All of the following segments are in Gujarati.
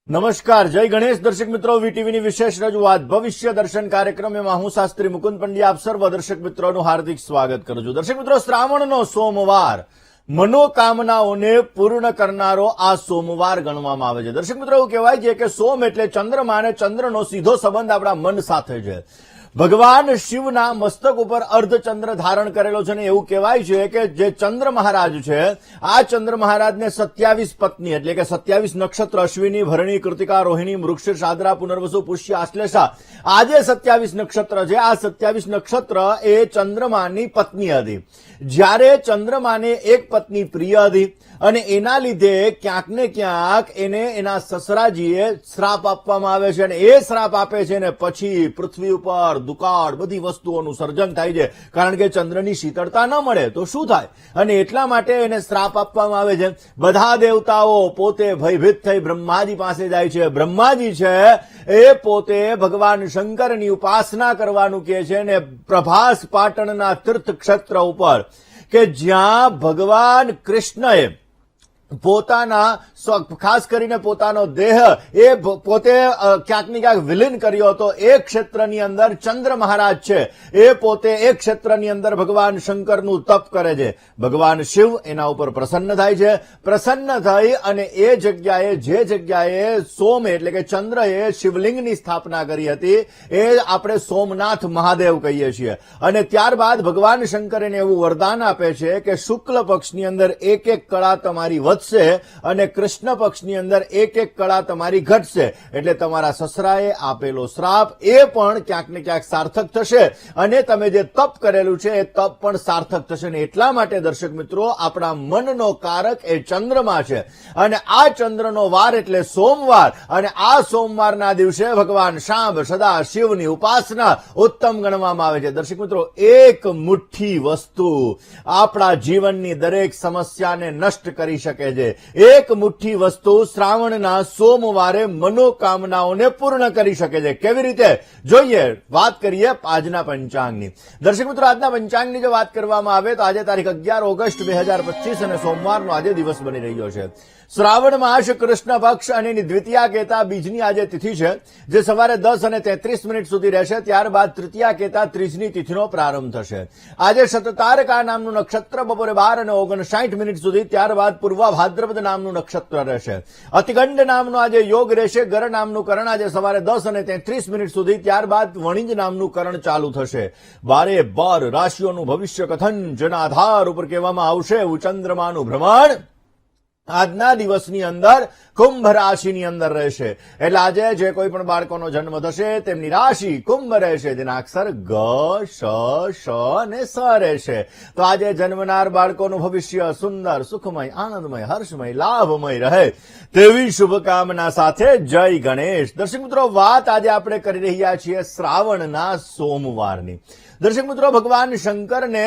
નમસ્કાર, જય ગણેશ. દર્શક મિત્રો, વીટીવીની વિશેષ રજૂઆત ભવિષ્ય દર્શન કાર્યક્રમમાં હું શાસ્ત્રી મુકુંદ પંડ્યા આપ સર્વ દર્શક મિત્રોનું હાર્દિક સ્વાગત કરું છું. દર્શક મિત્રો, શ્રાવણનો સોમવાર મનોકામનાઓને પૂર્ણ કરનારો આ સોમવાર ગણવામાં આવે છે. દર્શક મિત્રો, એવું કહેવાય છે કે સોમ એટલે ચંદ્રમા અને ચંદ્રનો સીધો સંબંધ આપણા મન સાથે છે. ભગવાન શિવના મસ્તક ઉપર અર્ધચંદ્ર ધારણ કરેલો છે અને એવું કહેવાય છે કે જે ચંદ્ર મહારાજ છે, આ ચંદ્ર મહારાજને 27 પત્ની એટલે કે 27 નક્ષત્ર અશ્વિની, ભરણી, કૃતિકા, રોહિણી, મૃગશીર્ષ, આદ્રા, પુનર્વસુ, પુષ્ય, આશ્લેષા, આ જે 27 નક્ષત્ર છે, આ 27 નક્ષત્ર એ ચંદ્રમાની પત્ની હતી. જ્યારે ચંદ્રમાને એક પત્ની પ્રિય હતી અને એના લીધે ક્યાંક ને ક્યાંક એને એના સસરાજીએ શ્રાપ આપવામાં આવે છે અને એ શ્રાપ આપે છે ને પછી પૃથ્વી ઉપર દુકાળ બધી વસ્તુઓનું સર્જન થાય છે. કારણ કે ચંદ્રની શીતળતા ન મળે તો શું થાય, અને એટલા માટે એને શ્રાપ આપવામાં આવે છે. બધા દેવતાઓ પોતે ભયભીત થઈ બ્રહ્માજી પાસે જાય છે. બ્રહ્માજી છે એ પોતે ભગવાન શંકરની ઉપાસના કરવાનું કહે છે અને પ્રભાસ પાટણના તીર્થ ક્ષેત્ર ઉપર કે જ્યાં ભગવાન કૃષ્ણએ પોતાના ખાસ કરીને પોતાનો દેહ એ પોતે ક્યાંક ને ક્યાંક વિલીન કર્યો હતો, એ ક્ષેત્રની અંદર ચંદ્ર મહારાજ છે એ પોતે એ ક્ષેત્રની અંદર ભગવાન શંકરનું તપ કરે છે. ભગવાન શિવ એના ઉપર પ્રસન્ન થાય છે. પ્રસન્ન થઈ અને એ જગ્યાએ જે જગ્યાએ સોમ એટલે કે ચંદ્રએ શિવલિંગની સ્થાપના કરી હતી એ આપણે સોમનાથ મહાદેવ કહીએ છીએ. અને ત્યારબાદ ભગવાન શંકર એને એવું વરદાન આપે છે કે શુક્લ પક્ષની અંદર એક એક કળા તમારી વધશે અને કૃષ્ણ પક્ષની અંદર એક એક કળા તમારી ઘટશે. એટલે તમારા સસરાએ આપેલો શ્રાપ એ પણ ક્યાંક ને ક્યાંક સાર્થક થશે અને તમે જે તપ કરેલું છે એ તપ પણ સાર્થક થશે. ને એટલા માટે દર્શક મિત્રો, આપણા મનનો કારક એ ચંદ્રમા છે અને આ ચંદ્રનો વાર એટલે સોમવાર, અને આ સોમવારના દિવસે ભગવાન શાંબ સદા શિવની ઉપાસના ઉત્તમ ગણવામાં આવે છે. દર્શક મિત્રો, એક મુઠ્ઠી વસ્તુ આપણા જીવનની દરેક સમસ્યાને નષ્ટ કરી શકે છે. એક મુઠ્ઠી વસ્તુ શ્રાવણના સોમવારે મનોકામનાઓને પૂર્ણ કરી શકે છે. કેવી રીતે જોઈએ, વાત કરીએ આજના પંચાંગની. દર્શક મિત્રો, આજના પંચાંગની જો વાત કરવામાં આવે તો આજે તારીખ 11 ઓગસ્ટ 2025 અને સોમવારનો આજે દિવસ બની રહ્યો છે. શ્રાવણ માસ કૃષ્ણ પક્ષ અને દ્વિતીયા કેતા બીજની આજે તિથિ છે, જે સવારે 10:33 સુધી રહેશે. ત્યારબાદ તૃતીયા કેતા ત્રીજની તિથિનો પ્રારંભ થશે. આજે શતતારકા નામનું નક્ષત્ર બપોરે 12:59 સુધી, ત્યારબાદ પૂર્વા ભાદ્રપદ નામનું નક્ષત્ર રહેશે. અતિગંડ નામનો આજે યોગ રહેશે. ગર નામનું કરણ આજે સવારે 10:33 સુધી, ત્યારબાદ વણિજ નામનું કરણ ચાલુ થશે. 12 રાશિઓનું ભવિષ્ય કથન જેના આધાર ઉપર કહેવામાં આવશે એવું ચંદ્રમાનું ભ્રમણ આજના દિવસની અંદર કુંભ રાશિની અંદર રહેશે. એટલે આજે જે કોઈ પણ બાળકોનો જન્મ થશે તેમની રાશિ કુંભ રહેશે, જેના અક્ષર ગ, શ, શ અને સ રહેશે. તો આજે જન્મનાર બાળકોનું ભવિષ્ય સુંદર, સુખમય, આનંદમય, હર્ષમય, લાભમય રહે તેવી શુભકામના સાથે જય ગણેશ. દર્શક મિત્રો, વાત આજે આપણે કરી રહ્યા છીએ શ્રાવણના સોમવારની. દર્શક મિત્રો, ભગવાન શંકરને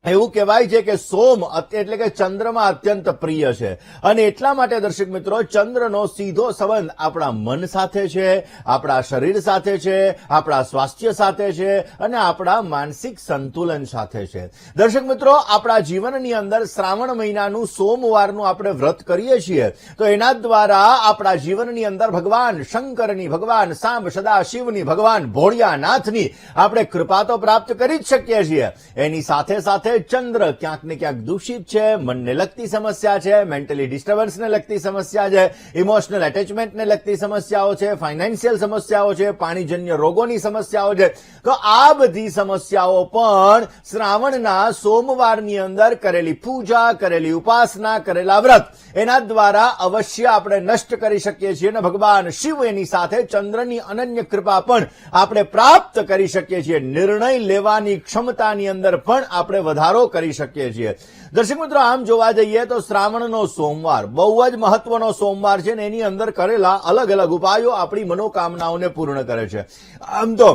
એવું કહેવાય છે કે સોમ એટલે કે ચંદ્રમાં અત્યંત પ્રિય છે અને એટલા માટે દર્શક મિત્રો, ચંદ્રનો સીધો સંબંધ આપણા મન સાથે છે, આપણા શરીર સાથે છે, આપણા સ્વાસ્થ્ય સાથે છે અને આપણા માનસિક સંતુલન સાથે છે. દર્શક મિત્રો, આપણા જીવનની અંદર શ્રાવણ મહિનાનું સોમવારનું આપણે વ્રત કરીએ છીએ તો એના દ્વારા આપણા જીવનની અંદર ભગવાન શંકરની, ભગવાન સાંબ સદા શિવની, ભગવાન ભોળિયાનાથની આપણે કૃપા તો પ્રાપ્ત કરી જ શકીએ છીએ. એની સાથે સાથે ચંદ્ર ક્યાંક ને ક્યાંક દૂષિત છે, મનને લગતી સમસ્યા છે, મેન્ટલી ડિસ્ટર્બન્સને લગતી સમસ્યા છે, ઇમોશનલ એટેચમેન્ટને લગતી સમસ્યાઓ છે, ફાઇનાન્શિયલ સમસ્યાઓ છે, પાણીજન્ય રોગોની સમસ્યાઓ છે. તો આ બધી સમસ્યાઓ પણ શ્રાવણના સોમવારની અંદર કરેલી પૂજા, કરેલી ઉપાસના, કરેલા વ્રત એના દ્વારા અવશ્ય આપણે નષ્ટ કરી શકીએ છીએ અને ભગવાન શિવ એની સાથે ચંદ્રની અનન્ય કૃપા પણ આપણે પ્રાપ્ત કરી શકીએ છીએ. નિર્ણય લેવાની ક્ષમતાની અંદર પણ આપણે વધારો કરી શકીએ છીએ. દર્શક મિત્રો, આમ જોવા જઈએ તો શ્રાવણનો સોમવાર બહુ જ મહત્વનો સોમવાર છે અને એની અંદર કરેલા અલગ અલગ ઉપાયો આપણી મનોકામનાઓને પૂર્ણ કરે છે. આમ તો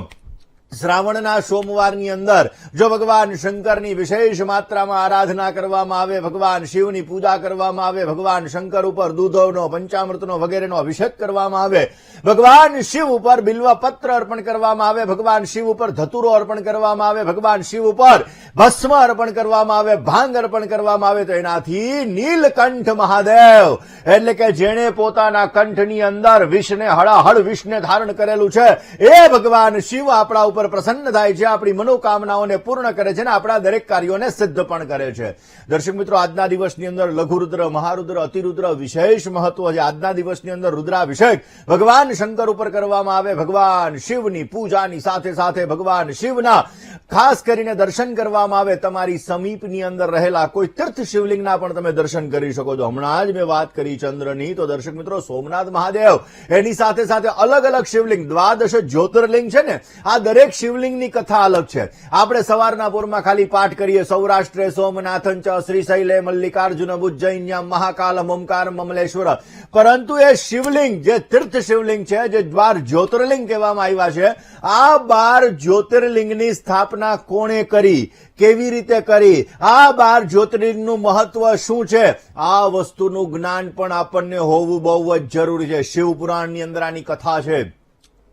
શ્રાવણના સોમવારની અંદર જો ભગવાન શંકરની વિશેષ માત્રામાં આરાધના કરવામાં આવે, ભગવાન શિવની પૂજા કરવામાં આવે, ભગવાન શંકર ઉપર દૂધનો, પંચામૃતનો વગેરેનો અભિષેક કરવામાં આવે, ભગવાન શિવ ઉપર બિલ્વ પત્ર અર્પણ કરવામાં આવે, ભગવાન શિવ ઉપર ધતુરો અર્પણ કરવામાં આવે, ભગવાન શિવ ઉપર ભસ્મ અર્પણ કરવામાં આવે, ભાંગ અર્પણ કરવામાં આવે તો એનાથી નીલકંઠ મહાદેવ એટલે કે જેણે પોતાના કંઠની અંદર વિષને હળાહળ વિષને ધારણ કરેલું છે એ ભગવાન શિવ આપણા ઉપર પ્રસન્ન થાય છે, આપણી મનોકામનાઓને પૂર્ણ કરે છે અને આપણા દરેક કાર્યોને સિદ્ધ પણ કરે છે. દર્શક મિત્રો, આજના દિવસની અંદર લઘુરુદ્ર, મહારુદ્ર, અતિરુદ્ર વિશેષ મહત્વ છે. આજના દિવસની અંદર રુદ્રાભિષેક ભગવાન શંકર ઉપર કરવામાં આવે. ભગવાન શિવની પૂજાની સાથે સાથે ભગવાન શિવના ખાસ કરીને દર્શન કરવામાં આવે. તમારી સમીપની અંદર રહેલા કોઈ તીર્થ શિવલિંગના પણ તમે દર્શન કરી શકો છો. હમણાં જ મેં વાત કરી ચંદ્રની, તો દર્શક મિત્રો સોમનાથ મહાદેવ એની સાથે સાથે અલગ અલગ શિવલિંગ, દ્વાદશ જ્યોતિર્લિંગ છે ને, આ દરેક શિવલિંગની કથા અલગ છે. આપણે સવારના પૂરમાં ખાલી પાઠ કરીએ, સૌરાષ્ટ્રે સોમનાથં ચ શ્રીશૈલે મલ્લિકાર્જુન ઉજ્જૈન્યમ મહાકાલમ ઓમકારમ મમલેશ્વર. પરંતુ એ શિવલિંગ જે તીર્થ શિવલિંગ છે, જે 12 જ્યોતિર્લિંગ કહેવામાં આવ્યા છે, આ 12 જ્યોતિર્લિંગની સ્થાપના કોણે કરી, કેવી રીતે કરી, આ 12 જ્યોતિર્લિંગનું મહત્વ શું છે, આ વસ્તુનું જ્ઞાન પણ આપણને હોવું બહુ જ જરૂરી છે. શિવપુરાણની અંદર આની કથા છે.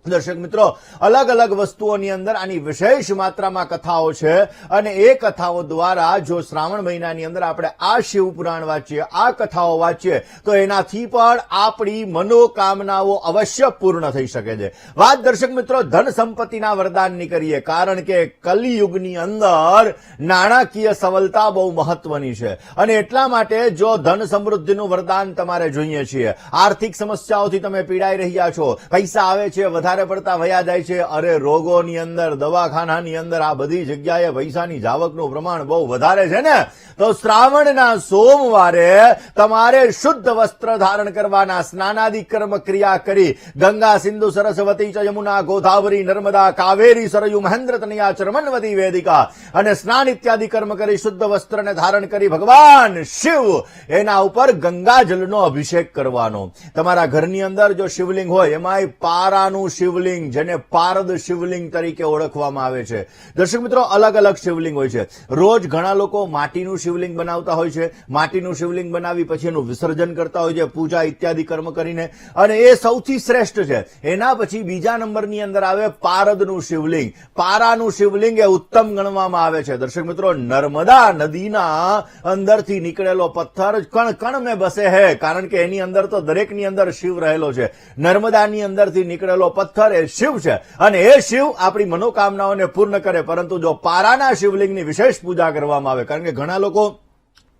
દર્શક મિત્રો, અલગ અલગ વસ્તુઓની અંદર આની વિશેષ માત્રામાં કથાઓ છે અને એ કથાઓ દ્વારા જો શ્રાવણ મહિનાની અંદર આપણે આ શિવપુરાણ વાંચીએ, આ કથાઓ વાંચીએ તો એનાથી પણ આપણી મનોકામનાઓ અવશ્ય પૂર્ણ થઈ શકે છે. વાત દર્શક મિત્રો ધન સંપત્તિના વરદાનની કરીએ, કારણ કે કલિયુગની અંદર નાણાકીય સબળતા બહુ મહત્વની છે અને એટલા માટે જો ધન સમૃદ્ધિનું વરદાન તમારે જોઈએ છીએ, આર્થિક સમસ્યાઓથી તમે પીડાઈ રહ્યા છો, પૈસા આવે છે વધારે પડતા વયા જાય છે, અરે રોગોની અંદર, દવાખાનાની અંદર આ બધી જગ્યાએ પૈસાની જાવકનું પ્રમાણ બહુ વધારે છે ને, તો શ્રાવણના સોમવારે તમારે શુદ્ધ વસ્ત્ર ધારણ કરવાના, સ્નાનાદિ કર્મ ક્રિયા કરી ગંગા, સિંધુ, સરસ્વતી ચ યમુના, ગોદાવરી, નર્મદા, કાવેરી, સરયુ, મહેન્દ્ર, તનયા, ચર્મનવતી, વેદિકા અને સ્નાન ઇત્યાદિ કર્મ કરી શુદ્ધ વસ્ત્રને ધારણ કરી ભગવાન શિવ એના ઉપર ગંગાજળનો અભિષેક કરવાનો. તમારા ઘરની અંદર જો શિવલિંગ હોય, એમાંય પારાનું શિવલિંગ, જેને પારદ શિવલિંગ તરીકે ઓળખવામાં આવે છે. દર્શક મિત્રો, અલગ અલગ શિવલિંગ હોય છે. રોજ ઘણા લોકો માટીનું શિવલિંગ બનાવતા હોય છે, માટીનું શિવલિંગ બનાવી પછી એનું વિસર્જન કરતા હોય છે પૂજા ઇત્યાદિ કર્મ કરીને, અને એ સૌથી શ્રેષ્ઠ છે. એના પછી બીજા નંબરની અંદર આવે પારદનું શિવલિંગ. પારાનું શિવલિંગ એ ઉત્તમ ગણવામાં આવે છે. દર્શક મિત્રો, નર્મદા નદીના અંદરથી નીકળેલો પથ્થર કણ કણ મેં બસે હે, કારણ કે એની અંદર તો દરેકની અંદર શિવ રહેલો છે. નર્મદાની અંદરથી નીકળેલો પથ્થર એ શિવ છે અને એ શિવ આપણી મનોકામનાઓને પૂર્ણ કરે. પરંતુ જો પારાના શિવલિંગની વિશેષ પૂજા કરવામાં આવે, કારણ કે ઘણા લોકો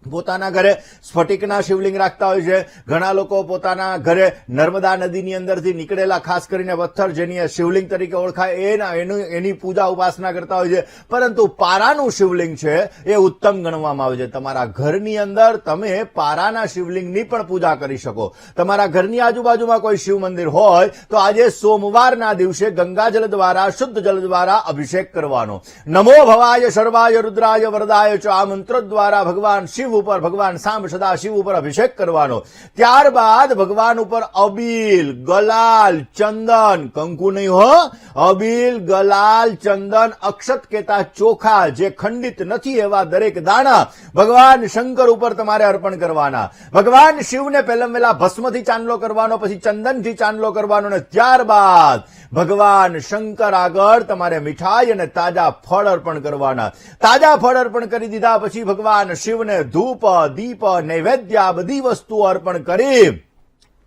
પોતાના ઘરે સ્ફટિકના શિવલિંગ રાખતા હોય છે, ઘણા લોકો પોતાના ઘરે નર્મદા નદીની અંદરથી નીકળેલા ખાસ કરીને પથ્થર જેની શિવલિંગ તરીકે ઓળખાય એની પૂજા ઉપાસના કરતા હોય છે. પરંતુ પારાનું શિવલિંગ છે એ ઉત્તમ ગણવામાં આવે છે. તમારા ઘરની અંદર તમે પારાના શિવલિંગની પણ પૂજા કરી શકો. તમારા ઘરની આજુબાજુમાં કોઈ શિવ મંદિર હોય તો આજે સોમવારના દિવસે ગંગાજળ દ્વારા, શુદ્ધ જળ દ્વારા અભિષેક કરવાનો. નમો ભવાય શર્વાય રુદ્રાય વરદાય ચ આ મંત્ર દ્વારા ભગવાન શિવ ઉપર, ભગવાન સાંબ સદા શિવ ઉપર અભિષેક કરવાનો. ત્યારબાદ ભગવાન ઉપર અબીલ, ગલાલ, ચંદન, કંકુ નહીં હો, અબીલ, ગલાલ, ચંદન, અક્ષત કેતા ચોખા જે ખંડિત નથી એવા દરેક દાણા ભગવાન શંકર ઉપર તમારે અર્પણ કરવાના. ભગવાન શિવને પહેલા પહેલા ભસ્મથી ચાંદલો કરવાનો, પછી ચંદનથી ચાંદલો કરવાનો અને ત્યારબાદ ભગવાન શંકર આગળ તમારે મીઠાઈ અને તાજા ફળ અર્પણ કરવાના. તાજા ફળ અર્પણ કરી દીધા પછી ભગવાન શિવને ધૂપ, દીપ, નૈવેદ્ય આ બધી વસ્તુઓ અર્પણ કરી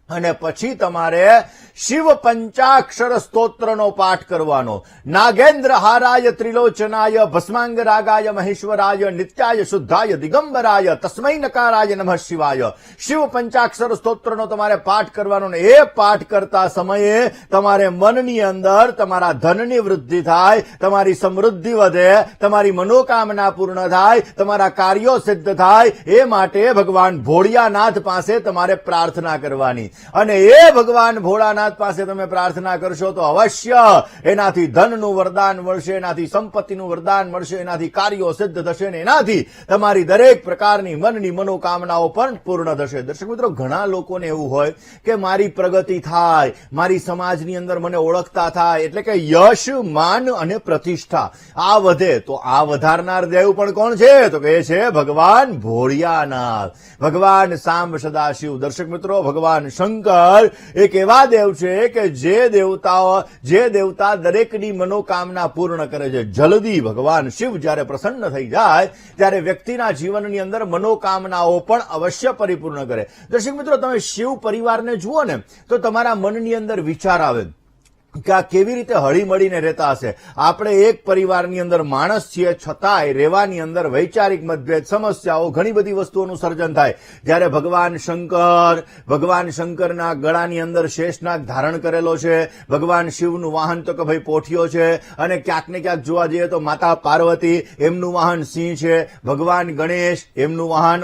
અને પછી તમારે શિવ પંચાક્ષર સ્તોત્રનો પાઠ કરવાનો. નાગેન્દ્ર હારાય ત્રિલોચનાય ભસ્માંગ રાગાય મહેશ્વરાય નિત્યાય શુદ્ધાય દિગંબરાય તસ્મૈ નકારાય નમઃ શિવાય. શિવ પંચાક્ષર સ્તોત્રનો તમારે પાઠ કરવાનો ને એ પાઠ કરતા સમયે તમારે મનની અંદર તમારા ધનની વૃદ્ધિ થાય, તમારી સમૃદ્ધિ વધે, તમારી મનોકામના પૂર્ણ થાય, તમારા કાર્યો સિદ્ધ થાય, એ માટે ભગવાન ભોળિયાનાથ પાસે તમારે પ્રાર્થના કરવાની. અને એ ભગવાન ભોળાનાથ પાસે તમે પ્રાર્થના કરશો તો અવશ્ય એનાથી ધનનું વરદાન મળશે, એનાથી સંપત્તિનું વરદાન મળશે, એનાથી કાર્યો સિદ્ધ થશે ને એનાથી તમારી દરેક પ્રકારની મનની મનોકામનાઓ પણ પૂર્ણ થશે. દર્શક મિત્રો, ઘણા લોકોને એવું હોય કે મારી પ્રગતિ થાય, મારી સમાજની અંદર મને ઓળખતા થાય, એટલે કે યશ, માન અને પ્રતિષ્ઠા આ વધે. તો આ વધારનાર દેવ પણ કોણ છે? તો કે છે ભગવાન ભોળિયાનાથ, ભગવાન સાંબ સદાશિવ. દર્શક મિત્રો, ભગવાન શંકર એક એવા દેવ કહેવાયું છે કે જે દેવતા દરેકની મનોકામના પૂર્ણ કરે છે, જલ્દી ભગવાન શિવ જ્યારે પ્રસન્ન થઈ જાય ત્યારે વ્યક્તિના જીવનની અંદર મનોકામનાઓ પણ અવશ્ય પરિપૂર્ણ કરે. દર્શક મિત્રો, તમે શિવ પરિવારને જુઓ ને તો તમારા મનની અંદર વિચાર આવે કે આ કેવી રીતે હળીમળીને રહેતા હશે. આપણે એક પરિવારની અંદર માણસ છીએ, છતાંય રહેવાની અંદર વૈચારિક મતભેદ, સમસ્યાઓ, ઘણી બધી વસ્તુઓનું સર્જન થાય. જ્યારે ભગવાન શંકરના ગળાની અંદર શેષનાગ ધારણ કરેલો છે, ભગવાન શિવનું વાહન તો કે ભાઈ પોઠિયો છે, અને ક્યાંક ને ક્યાંક જોવા જઈએ તો માતા પાર્વતી એમનું વાહન સિંહ છે, ભગવાન ગણેશ એમનું વાહન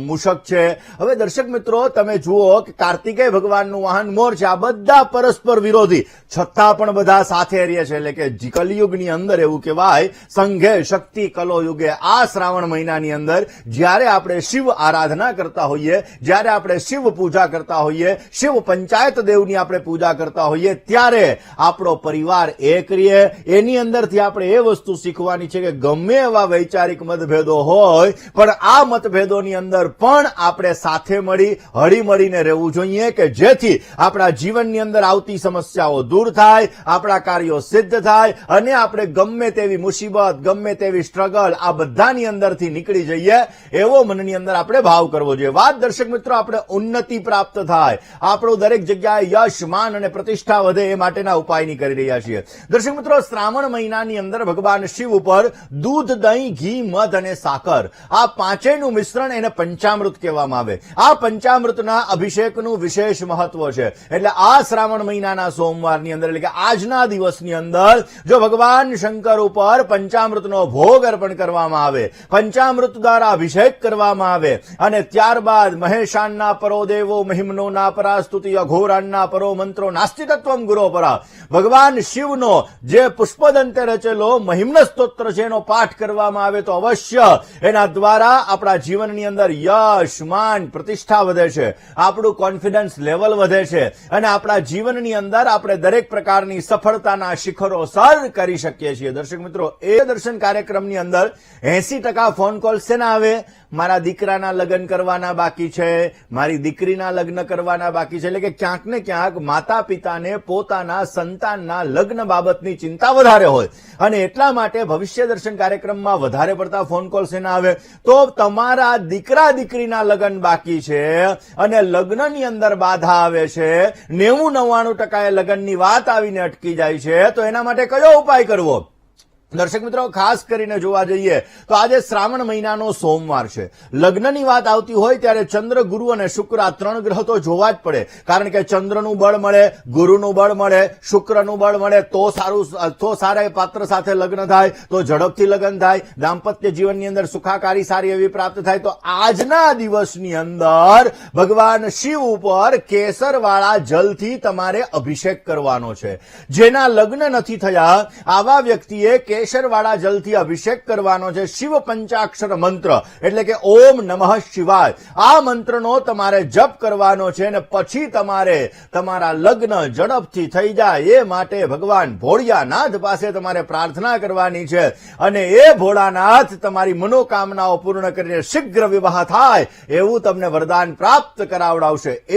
મૂષક છે. હવે દર્શક મિત્રો, તમે જુઓ કે કાર્તિકેય ભગવાનનું વાહન મોર છે. આ બધા પરસ્પર વિરોધી છતાં પણ બધા સાથે રહે છે. એટલે કે કલયુગની અંદર એવું કહેવાય, સંઘે શક્તિ કલો યુગે. આ શ્રાવણ મહિનાની અંદર જ્યારે આપણે શિવ આરાધના કરતા હોઈએ, જ્યારે આપણે શિવ પૂજા કરતા હોઈએ, શિવ પંચાયત દેવની આપણે પૂજા કરતા હોઈએ, ત્યારે આપણો પરિવાર એક રહે. એની અંદરથી આપણે એ વસ્તુ શીખવાની છે કે ગમે એવા વૈચારિક મતભેદો હોય પણ આ મતભેદોની અંદર પણ આપણે સાથે મળી હળીમળીને રહેવું જોઈએ, કે જેથી આપણા જીવનની અંદર આવતી સમસ્યાઓ દૂર થાય, આપણા કાર્યો સિદ્ધ થાય, અને આપણે ગમે તેવી મુસીબત, ગમે તેવી સ્ટ્રગલ, આ બધાની અંદરથી નીકળી જઈએ એવો મનની અંદર આપણે ભાવ કરવો જોઈએ. વાત દર્શક મિત્રો, આપણે ઉન્નતિ પ્રાપ્ત થાય, આપણું દરેક જગ્યાએ યશ, માન અને પ્રતિષ્ઠા વધે એ માટેના ઉપાયની કરી રહ્યા છીએ. દર્શક મિત્રો, શ્રાવણ મહિનાની અંદર ભગવાન શિવ ઉપર દૂધ, દહીં, ઘી, મધ અને સાકર, આ પાંચેયનું મિશ્રણ, એને પંચામૃત કહેવામાં આવે. આ પંચામૃતના અભિષેકનું વિશેષ મહત્વ છે. એટલે આ શ્રાવણ મહિનાના સોમવારની અંદર, એટલે કે આજના દિવસની અંદર જો ભગવાન શંકર ઉપર પંચામૃતનો ભોગ અર્પણ કરવામાં આવે, પંચામૃત દ્વારા અભિષેક કરવામાં આવે, અને ત્યારબાદ મહેશાનના પરો દેવો મહિમનો ના પરા સ્તુતિ, અઘોરાનના પરો મંત્રો નાસ્તિ તત્વમ ગુરો પરા, ભગવાન શિવનો જે પુષ્પદંતે રચેલો મહિમ્ન સ્તોત્ર છે એનો પાઠ કરવામાં આવે તો અવશ્ય એના દ્વારા આપણા જીવનની અંદર યશ, માન, પ્રતિષ્ઠા વધે છે, આપણું કોન્ફિડન્સ લેવલ વધે છે, અને આપણા જીવનની અંદર આપણે દરેક પ્રકારની સફળતાના શિખરો સર કરી શકીએ છીએ. દર્શક મિત્રો, એ દર્શન કાર્યક્રમની અંદર 80% ફોન કોલ શેના આવે? મારા દીકરાના લગ્ન કરવાના બાકી છે, મારી દીકરીના લગ્ન કરવાના બાકી છે. એટલે કે ક્યાંક ને ક્યાંક માતા પિતાને પોતાના સંતાનના લગ્ન બાબતની ચિંતા વધારે હોય, અને એટલા માટે ભવિષ્ય દર્શન કાર્યક્રમમાં વધારે પડતા ફોન કોલ શેના આવે? તો તમારા દીકરા દીકરીના લગ્ન બાકી છે અને લગ્નની અંદર બાધા આવે છે, 90-99% લગ્નની વાત આવીને અટકી જાય છે, તો એના માટે કયો ઉપાય કરવો? દર્શક મિત્રો, ખાસ કરીને જોવા જઈએ તો આજે શ્રાવણ મહિનાનો સોમવાર છે. લગ્નની વાત આવતી હોય ત્યારે ચંદ્ર, ગુરુ અને શુક્ર, આ ત્રણ ગ્રહ તો જોવા જ પડે. કારણ કે ચંદ્રનું બળ મળે, ગુરુનું બળ મળે, શુક્રનું બળ મળે તો સારા પાત્ર સાથે લગ્ન થાય, તો ઝડપથી લગ્ન થાય, દાંપત્ય જીવનની અંદર સુખાકારી સારી એવી પ્રાપ્ત થાય. તો આજના દિવસની અંદર ભગવાન શિવ ઉપર કેસરવાળા જલથી તમારે અભિષેક કરવાનો છે. જેના લગ્ન નથી થયા આવા વ્યક્તિએ કેસરવાળા જલથી અભિષેક કરવાનો છે. શિવ પંચાક્ષર મંત્ર, એટલે કે ઓમ નમઃ શિવાય, આ મંત્રનો તમારે જપ કરવાનો છે, અને પછી તમારે તમારા લગ્ન ઝડપથી થઈ જાય એ માટે ભગવાન ભોળિયાનાથ પાસે તમારે પ્રાર્થના કરવાની છે, અને એ ભોળાનાથ તમારી મનોકામનાઓ પૂર્ણ કરીને શીઘ્ર વિવાહ થાય એવું તમને વરદાન પ્રાપ્ત કરાવડાવશે.